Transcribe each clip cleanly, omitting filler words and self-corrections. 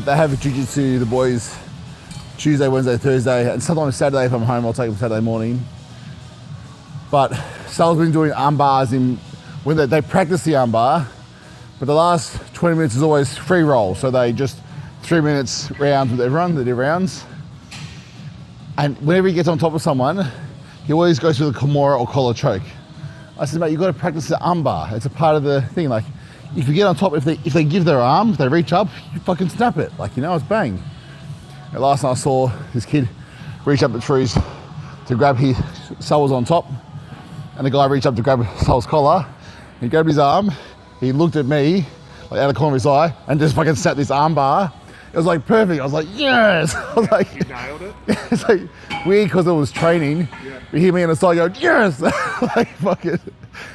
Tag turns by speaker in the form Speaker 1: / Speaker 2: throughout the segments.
Speaker 1: they have jiu-jitsu, the boys, Tuesday, Wednesday, Thursday, and sometimes Saturday if I'm home, I'll take them Saturday morning. But Sal's been doing arm bars when they practice the arm bar, but the last 20 minutes is always free roll. So they just 3 minutes rounds with everyone, they do rounds. And whenever he gets on top of someone, he always goes through the Kimura or collar choke. I said, mate, you've got to practice the arm bar. It's a part of the thing. Like, if you get on top, if they give their arm, they reach up, you fucking snap it. Like, it's bang. And last night I saw this kid reach up the trees to grab Sal was on top, and the guy reached up to grab Sal's collar. He grabbed his arm, he looked at me, like out of the corner of his eye, and just fucking snapped this arm bar. It was like perfect. I was like, yes! I was like,
Speaker 2: you nailed it.
Speaker 1: It's like weird because it was training. Yeah. You hear me on the side go, yes! Like, fuck it.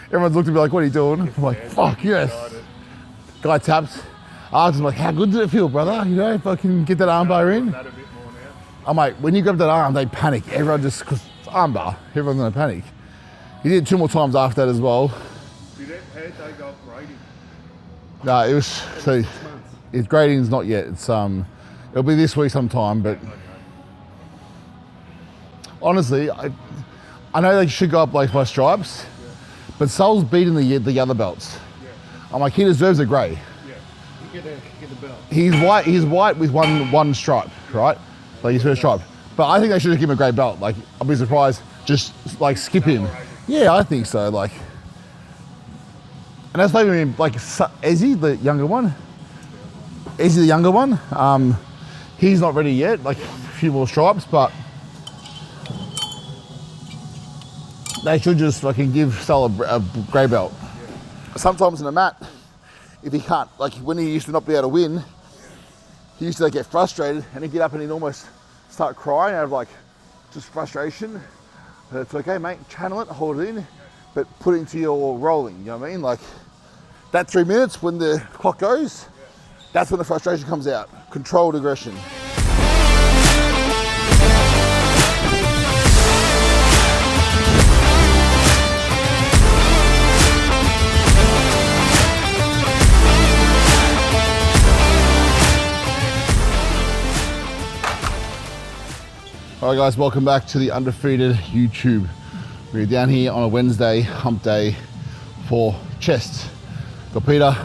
Speaker 1: Everyone's looked at me like, what are you doing? I'm like, fuck, yes. Guy taps. I was just like, how good did it feel, brother? Fucking get that arm bar in.
Speaker 2: That a bit more now.
Speaker 1: I'm like, when you grab that arm, they panic. Everyone just, because it's arm bar, everyone's gonna panic. He did it 2 more times after that as well.
Speaker 2: How did they go up grading?
Speaker 1: No, it was, so, it's grading's not yet. It's, it'll be this week sometime, but honestly, I know they should go up like by stripes, but Sal's beating the other belts. I'm like, he deserves a grey.
Speaker 2: Get the belt.
Speaker 1: He's white with one stripe, right? Like his first stripe. But I think they should have given him a grey belt. Like, I'll be surprised, just like skip him. Yeah, I think so. Like, and that's not even like Ezzy, the younger one. Ezzy, the younger one. He's not ready yet. Like, a few more stripes, but they should just fucking give Sal a grey belt. Sometimes in the mat, if he can't, like when he used to not be able to win, he used to get frustrated and he'd get up and he'd almost start crying out of like just frustration. And it's okay, mate, channel it, hold it in, but put it into your rolling, you know what I mean? Like that 3 minutes when the clock goes, that's when the frustration comes out. Controlled aggression. Alright guys, welcome back to the Undefeated YouTube. We're down here on a Wednesday, hump day for chest. Got Peter,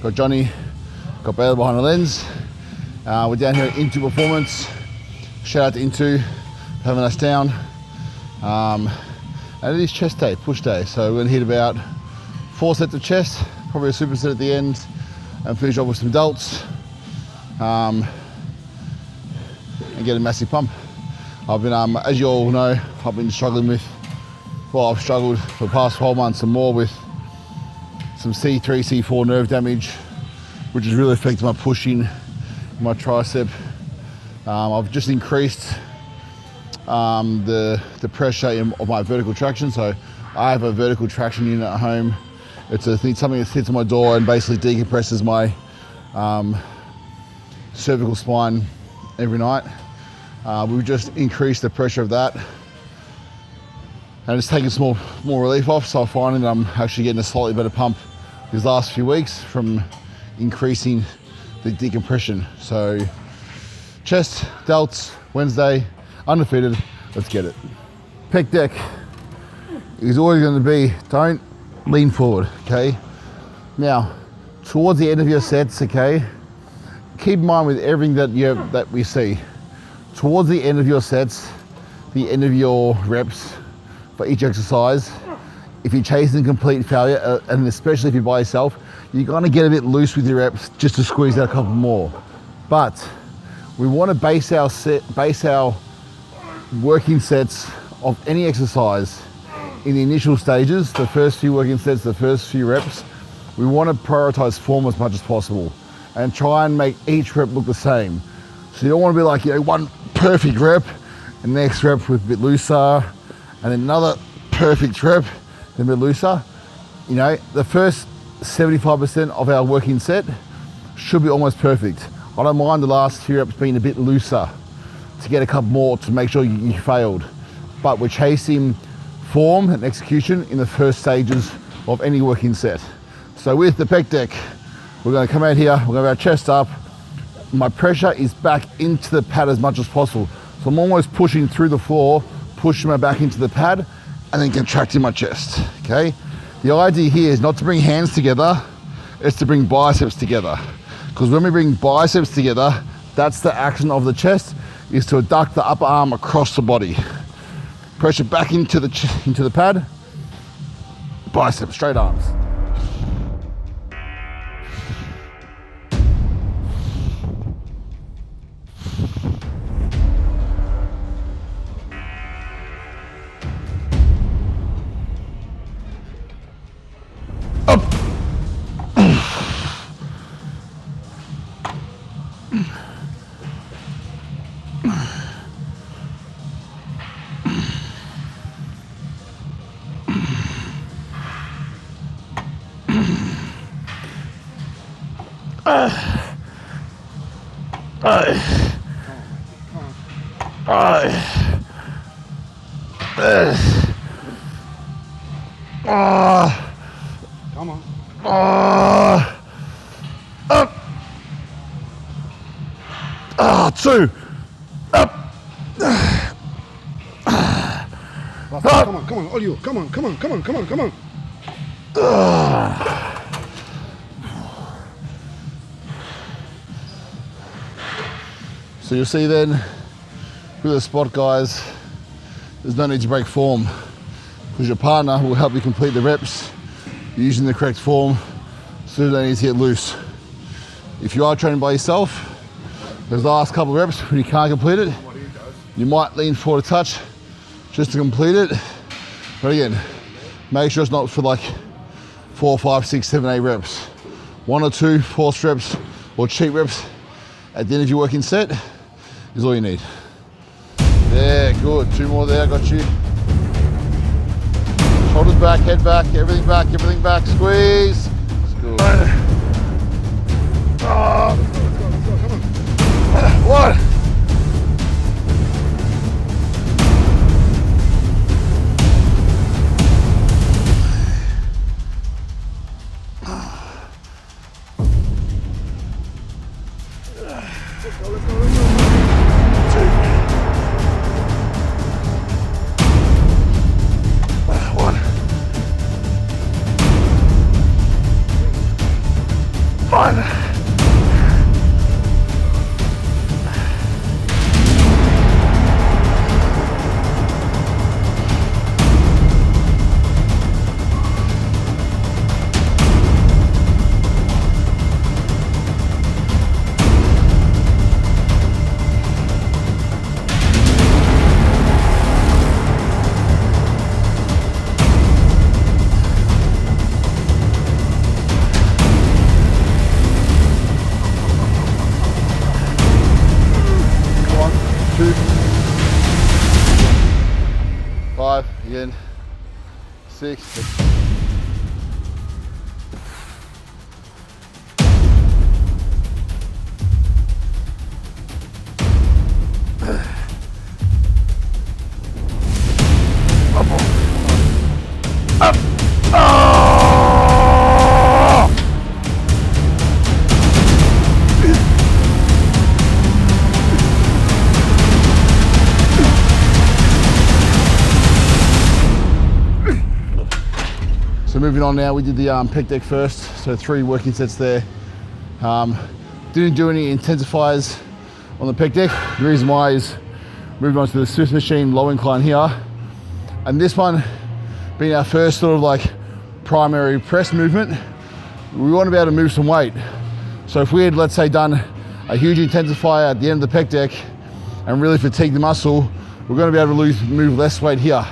Speaker 1: got Johnny, got Baylor behind the lens. We're down here at Into Performance. Shout out to Into, having us down. And it is chest day, push day. So we're gonna hit about 4 sets of chest, probably a superset at the end, and finish off with some delts. And get a massive pump. I've been, as you all know, I've been struggling with, I've struggled for the past 12 months and more with some C3, C4 nerve damage, which has really affected my pushing, my tricep. I've just increased the pressure of my vertical traction. So I have a vertical traction unit at home. It's something that sits on my door and basically decompresses my cervical spine every night. We've just increased the pressure of that and it's taken some more relief off, so I'm finding that I'm actually getting a slightly better pump these last few weeks from increasing the decompression. So chest, delts, Wednesday, undefeated, let's get it. Pec deck is always going to be, don't lean forward, okay? Now, towards the end of your sets, okay, keep in mind with everything that we see, towards the end of your sets, the end of your reps for each exercise, if you're chasing complete failure, and especially if you're by yourself, you're gonna get a bit loose with your reps just to squeeze out a couple more. But we wanna base our working sets of any exercise in the initial stages, the first few working sets, the first few reps. We wanna prioritize form as much as possible and try and make each rep look the same. So you don't want to be like, one perfect rep, and next rep with a bit looser, and then another perfect rep, then a bit looser. The first 75% of our working set should be almost perfect. I don't mind the last few reps being a bit looser to get a couple more to make sure you failed. But we're chasing form and execution in the first stages of any working set. So with the pec deck, we're going to come out here, we're going to have our chest up, my pressure is back into the pad as much as possible. So I'm almost pushing through the floor, pushing my back into the pad, and then contracting my chest, okay? The idea here is not to bring hands together, it's to bring biceps together. Because when we bring biceps together, that's the action of the chest, is to adduct the upper arm across the body. Pressure back into the pad, biceps, straight arms.
Speaker 2: Come on.
Speaker 1: Two. Up.
Speaker 2: Come on, all you. Come on.
Speaker 1: So you'll see then, with the spot guys, there's no need to break form because your partner will help you complete the reps using the correct form, so you don't need to get loose. If you are training by yourself, those last couple of reps when you can't complete it, you might lean forward a touch just to complete it. But again, make sure it's not for like 4, 5, 6, 7, 8 reps. 1 or 2 forced reps or cheat reps at the end of your working set is all you need. There, good. 2 more there, got you. Shoulders back, head back, everything back, squeeze. That's good.
Speaker 2: Let's go, come on.
Speaker 1: What?
Speaker 2: Let's go. Again, 6. So moving on now, we did the pec deck first, so 3 working sets there. Didn't do any intensifiers on the pec deck. The reason why is moving on to the Swift machine low incline here. And this one being our first sort of like primary press movement, we want to be able to move some weight. So if we had, let's say, done a huge intensifier at the end of the pec deck and really fatigued the muscle, we're going to be able to move less weight here.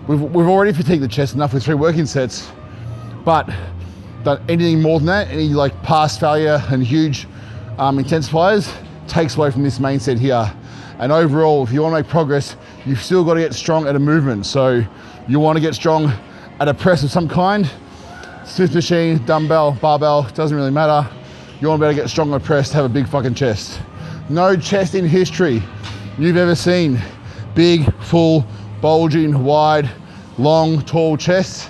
Speaker 2: We've already fatigued the chest enough with 3 working sets, but done anything more than that, any like past failure and huge intensifiers, takes away from this main set here. And overall, if you want to make progress, you've still got to get strong at a movement. So you want to get strong at a press of some kind, Swift machine, dumbbell, barbell, doesn't really matter. You want to be able to get strong at a press to have a big fucking chest. No chest in history you've ever seen big, full, bulging, wide, long, tall chest.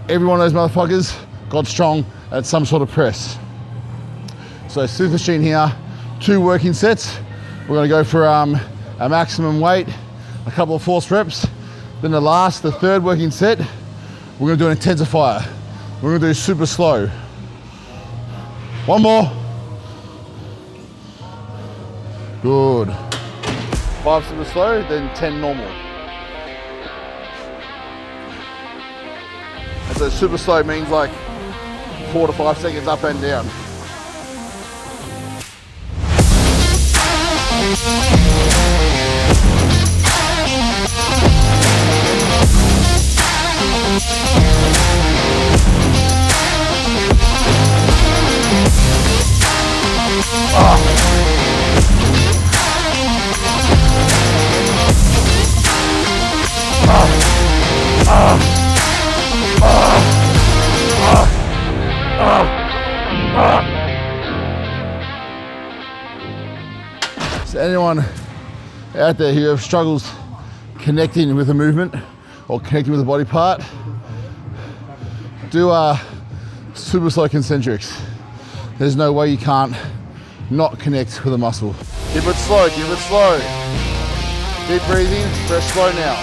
Speaker 2: Every one of those motherfuckers got strong at some sort of press. So Swift machine here, 2 working sets. We're gonna go for a maximum weight, a couple of force reps. Then the third working set, we're gonna do an intensifier. We're gonna do super slow. 1 more. Good. 5 super slow, then 10 normal. And so super slow means like 4 to 5 seconds up and down. So anyone out there who struggles connecting with a movement or connecting with a body part, do super slow concentrics. There's no way you can't not connect with a muscle. Keep it slow, keep it slow. Keep breathing, press slow now.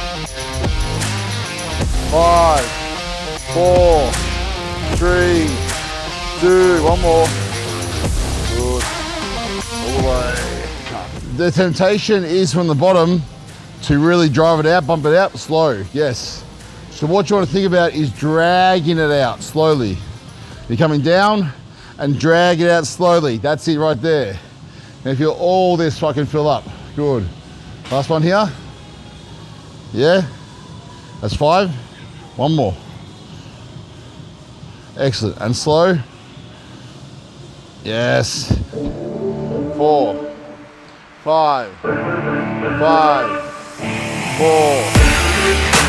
Speaker 2: 5, 4, 3, 2, 1 more. Good. All the way. The temptation is from the bottom to really drive it out, bump it out, slow, yes. So what you want to think about is dragging it out slowly. You're coming down and drag it out slowly. That's it right there. And feel all this fucking fill up. Good. Last one here. Yeah. That's 5. 1 more. Excellent. And slow. Yes. 4, 5, 5, 4,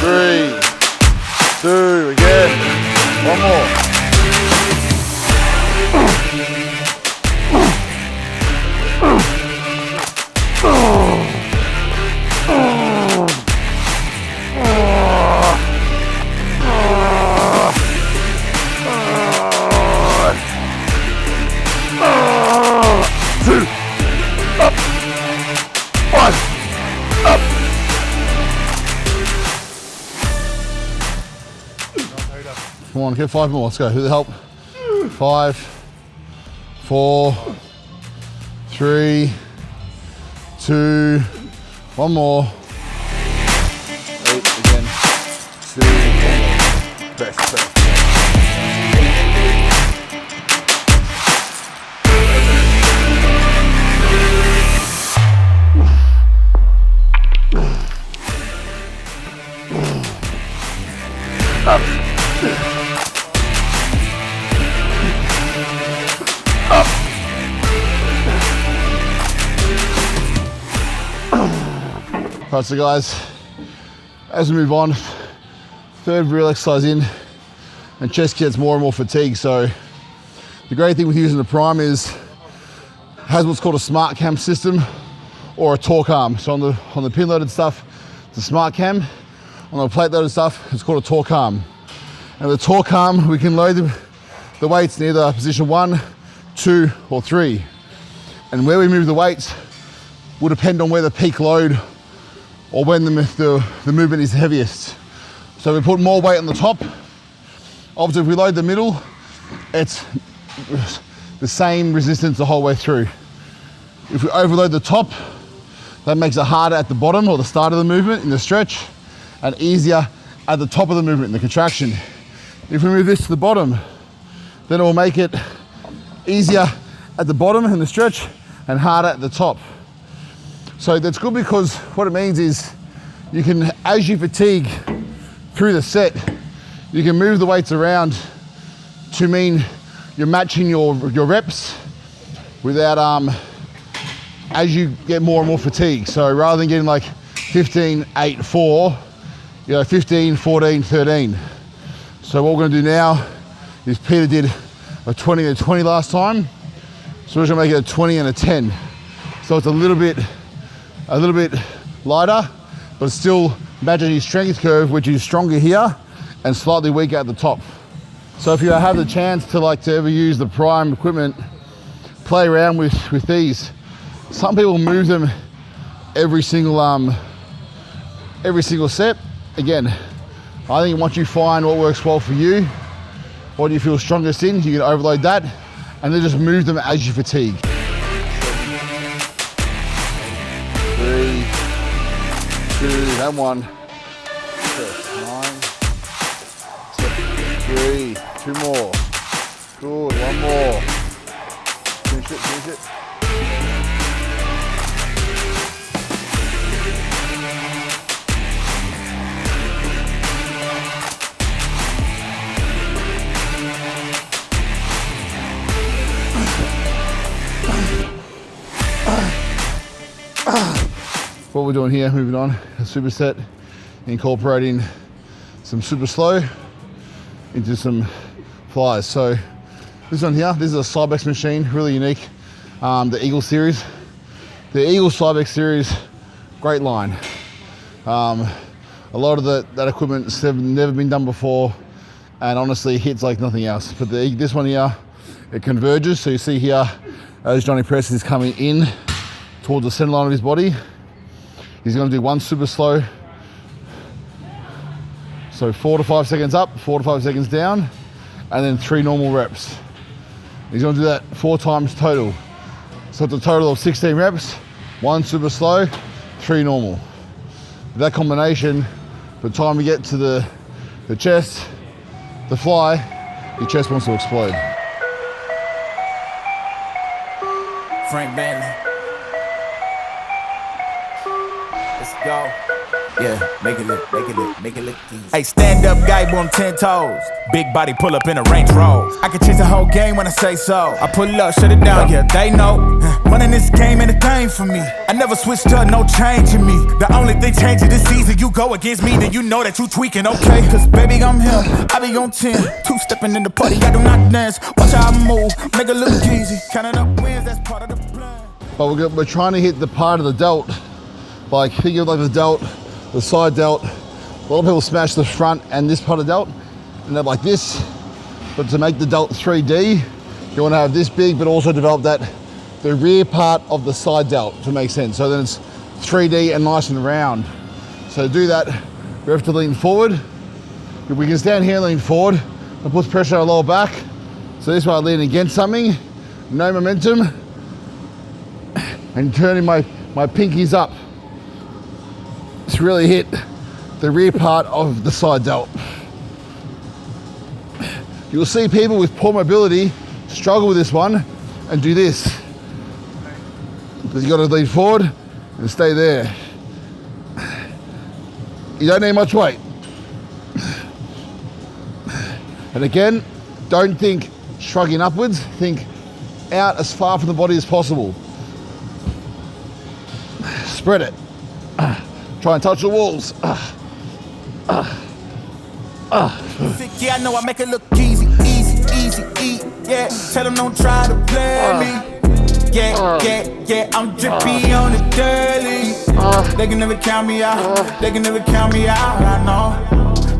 Speaker 2: 3, 2, again. 1 more. Come on, get 5 more. Let's go. Who the help? 5, 4, 3, 2, 1 more. 8 again. 2, 1 more. Best. Up. Right, so guys, as we move on, third real exercise in, and chest gets more and more fatigued. So the great thing with using the Prime is it has what's called a smart cam system or a torque arm. So on the pin loaded stuff, it's a smart cam. On the plate loaded stuff, it's called a torque arm. And the torque arm, we can load the weights in either position 1, 2, or 3. And where we move the weights will depend on where the peak load or when the movement is heaviest. So we put more weight on the top. Obviously, if we load the middle, it's the same resistance the whole way through. If we overload the top, that makes it harder at the bottom or the start of the movement in the stretch, and easier at the top of the movement in the contraction. If we move this to the bottom, then it will make it easier at the bottom in the stretch and harder at the top. So that's good because what it means is you can, as you fatigue through the set, you can move the weights around to mean you're matching your reps without, as you get more and more fatigue. So rather than getting like 15, 8, 4, you know, 15, 14, 13. So what we're gonna do now is Peter did a 20 and a 20 last time. So we're gonna make it a 20 and a 10. So it's a little bit lighter, but still matching his strength curve, which is stronger here and slightly weaker at the top. So if you have the chance to ever use the Prime equipment, play around with these. Some people move them every single set. Again, I think once you find what works well for you, what you feel strongest in, you can overload that and then just move them as you fatigue. 3, 2, and 1. 9, 3, 2 more. Good, 1 more. Finish it, finish it. What we're doing here, moving on, a superset, incorporating some super slow into some flies. So this one here, this is a Cybex machine, really unique. The Eagle series. The Eagle Cybex series, great line. A lot of that equipment's never been done before, and honestly hits like nothing else. But this one here, it converges. So you see here, as Johnny presses is coming in towards the center line of his body, he's going to do 1 super slow. So 4 to 5 seconds up, 4 to 5 seconds down, and then 3 normal reps. He's going to do that 4 times total. So it's a total of 16 reps, 1 super slow, 3 normal. With that combination, by the time we get to the chest, the fly, your chest wants to explode.
Speaker 3: Frank Bentley. Let's go. Yeah, make it look easy. Hey, stand up guy, on 10 toes. Big body pull up in a Range Rover. I can change the whole game when I say so. I pull up, shut it down, yeah, they know. Running this game ain't a thing for me. I never switched up, no change in me. The only thing changing this season, you go against me, then you know that you tweaking, okay? Cause baby, I'm him, I be on 10. 2-stepping in the party, I do not dance. Watch how I move, make it look easy. Counting up wins, that's part of the plan.
Speaker 2: But we're trying to hit the part of the delt. Like, think of like the delt, the side delt. A lot of people smash the front and this part of the delt, and they're like this. But to make the delt 3D, you want to have this big, but also develop the rear part of the side delt to make sense. So then it's 3D and nice and round. So to do that, we have to lean forward. If we can stand here and lean forward, it puts pressure on our lower back. So this way I lean against something, no momentum, and turning my pinkies up. It's really hit the rear part of the side delt. You'll see people with poor mobility struggle with this one and do this. Because you got to lean forward and stay there. You don't need much weight. And again, don't think shrugging upwards, think out as far from the body as possible. Spread it. Try and touch the walls.
Speaker 3: Yeah, I know I make it look easy, yeah. Tell them don't try to play me. Yeah, I'm drippy on the daily. They can never count me out, I know.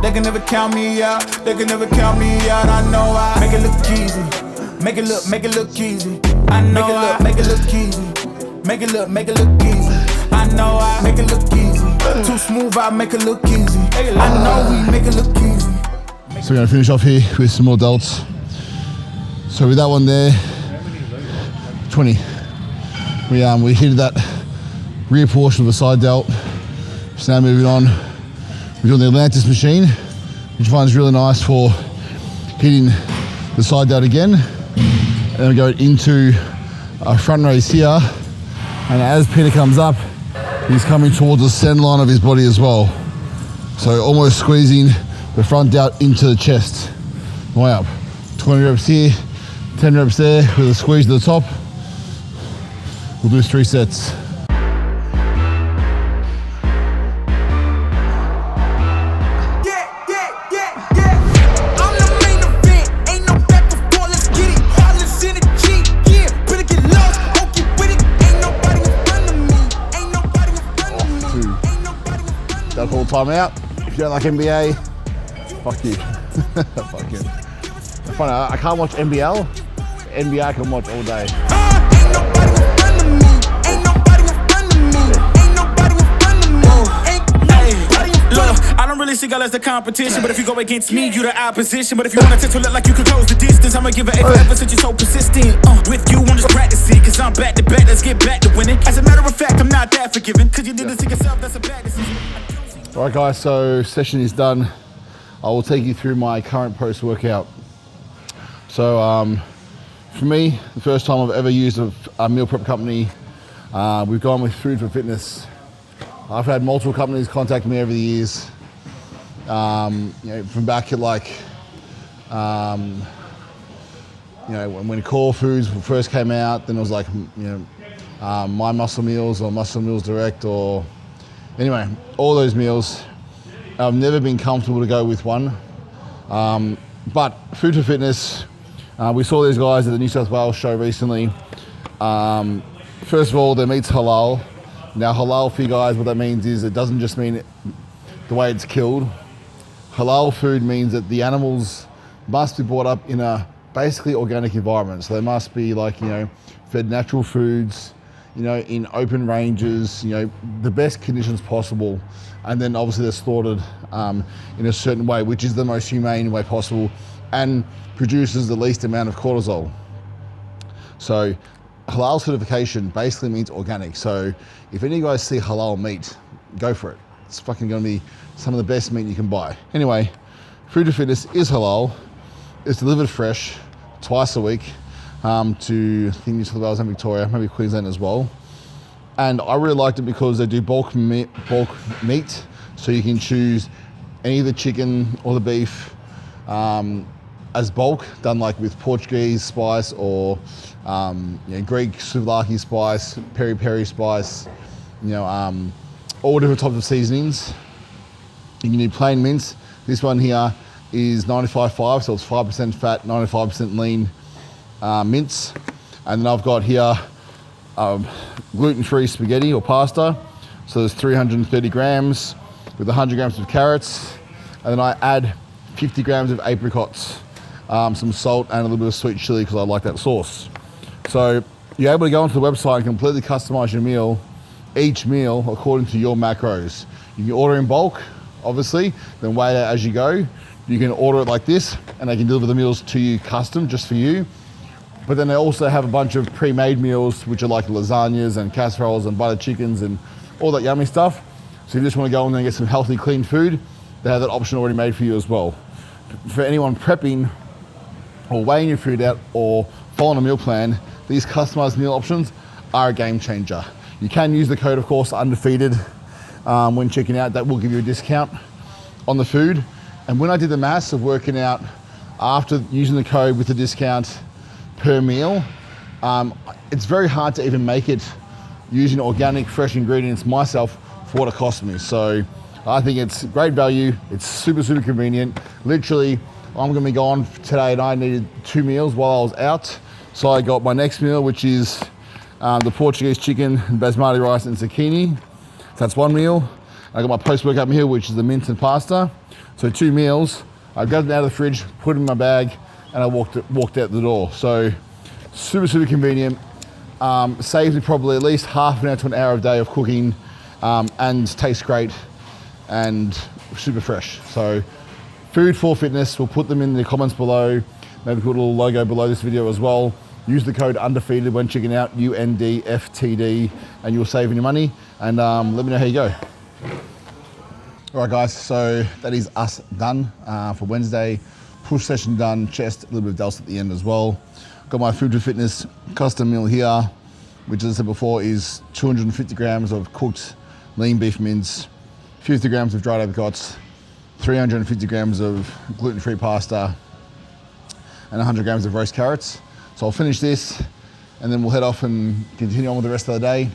Speaker 3: They can never count me out, I know I make it look easy. Make it look easy. I know make it look easy. Make it look easy. I know I make it look easy. Too smooth, I make it look easy. I know we make it look easy.
Speaker 2: So we're going to finish off here with some more delts. So with that one there, 20. We hit that rear portion of the side delt. So now moving on, we're doing the Atlantis machine, which I find is really nice for hitting the side delt again. And then we go into a front raise here. And as Peter comes up, he's coming towards the center line of his body as well. So almost squeezing the front delt into the chest. Way up. 20 reps here, 10 reps there with a squeeze to the top. We'll do 3 sets. Call timeout. If you don't like NBA, fuck you. Fuck you. Funny, I can't watch NBL. NBA I can watch all day.
Speaker 3: see y'all as the competition. But if you go against me, you the opposition. But if you wanna test to look like you can close the distance, I'ma give it a forever since you're so persistent. With you, I'm just practicing, cause I'm back to back, let's get back to winning. As a matter of fact, I'm not that forgiving, cause you did this to yourself, that's a bad decision.
Speaker 2: All right, guys, so session is done. I will take you through my current post-workout. So for me, the first time I've ever used a meal prep company, we've gone with Food4Fitness. I've had multiple companies contact me over the years. From back at like, when Core Foods first came out, then it was like, My Muscle Meals or Muscle Meals Direct, or anyway, all those meals. I've never been comfortable to go with one. But Food4Fitness, we saw these guys at the New South Wales show recently. First of all, their meat's halal. Now halal for you guys, what that means is it doesn't just mean the way it's killed. Halal food means that the animals must be brought up in a basically organic environment. So they must be fed natural foods, in open ranges, the best conditions possible. And then obviously they're slaughtered in a certain way, which is the most humane way possible and produces the least amount of cortisol. So halal certification basically means organic. So if any of you guys see halal meat, go for it. It's fucking gonna be some of the best meat you can buy. Anyway, Food4Fitness is halal. It's delivered fresh twice a week to I think New South Wales and Victoria, maybe Queensland as well. And I really liked it because they do bulk meat, so you can choose any of the chicken or the beef as bulk, done like with Portuguese spice or Greek souvlaki spice, peri-peri spice, all different types of seasonings. You can do plain mince. This one here is 95.5, so it's 5% fat, 95% lean mince. And then I've got here gluten-free spaghetti or pasta. So there's 330 grams with 100 grams of carrots. And then I add 50 grams of apricots, some salt and a little bit of sweet chili because I like that sauce. So you're able to go onto the website and completely customize your meal, each meal according to your macros. You can order in bulk, obviously, then weigh it out as you go. You can order it like this and they can deliver the meals to you custom just for you. But then they also have a bunch of pre-made meals, which are like lasagnas and casseroles and butter chickens and all that yummy stuff. So if you just want to go in there and get some healthy, clean food, they have that option already made for you as well. For anyone prepping or weighing your food out or following a meal plan, these customized meal options are a game changer. You can use the code, of course, undefeated when checking out. That will give you a discount on the food. And when I did the maths of working out after using the code with the discount per meal, it's very hard to even make it using organic, fresh ingredients myself for what it cost me. So I think it's great value. It's super, super convenient. Literally, I'm gonna be gone today and I needed 2 meals while I was out. So I got my next meal, which is the Portuguese chicken, basmati rice and zucchini. So that's 1 meal. I got my post-workout meal, which is the mince and pasta. So 2 meals. I grabbed them out of the fridge, put them in my bag, and I walked out the door. So super, super convenient. Saves me probably at least half an hour to an hour a day of cooking, and tastes great and super fresh. So Food4Fitness, we'll put them in the comments below. Maybe put a little logo below this video as well. Use the code undefeated when checking out, UNDFTD, and you'll save any money. And let me know how you go. All right, guys, so that is us done for Wednesday. Push session done, chest, a little bit of delts at the end as well. Got my Food4Fitness custom meal here, which, as I said before, is 250 grams of cooked lean beef mince, 50 grams of dried apricots, 350 grams of gluten-free pasta, and 100 grams of roast carrots. So I'll finish this and then we'll head off and continue on with the rest of the day.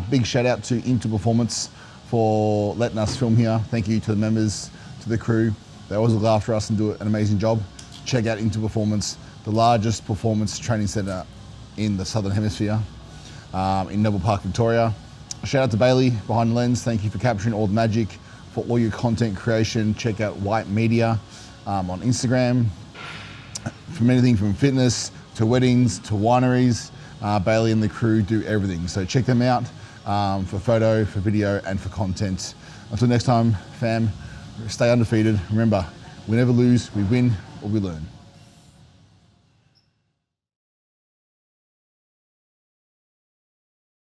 Speaker 2: Big shout out to Into Performance for letting us film here. Thank you to the members, to the crew. They always look after us and do an amazing job. Check out Into Performance, the largest performance training center in the Southern Hemisphere, in Neville Park, Victoria. Shout out to Bailey behind the lens. Thank you for capturing all the magic. For all your content creation, check out White Media on Instagram. From anything from fitness to weddings to wineries, Bailey and the crew do everything. So check them out for photo, for video, and for content. Until next time, fam,
Speaker 1: stay undefeated. Remember, we never lose, we win or we learn.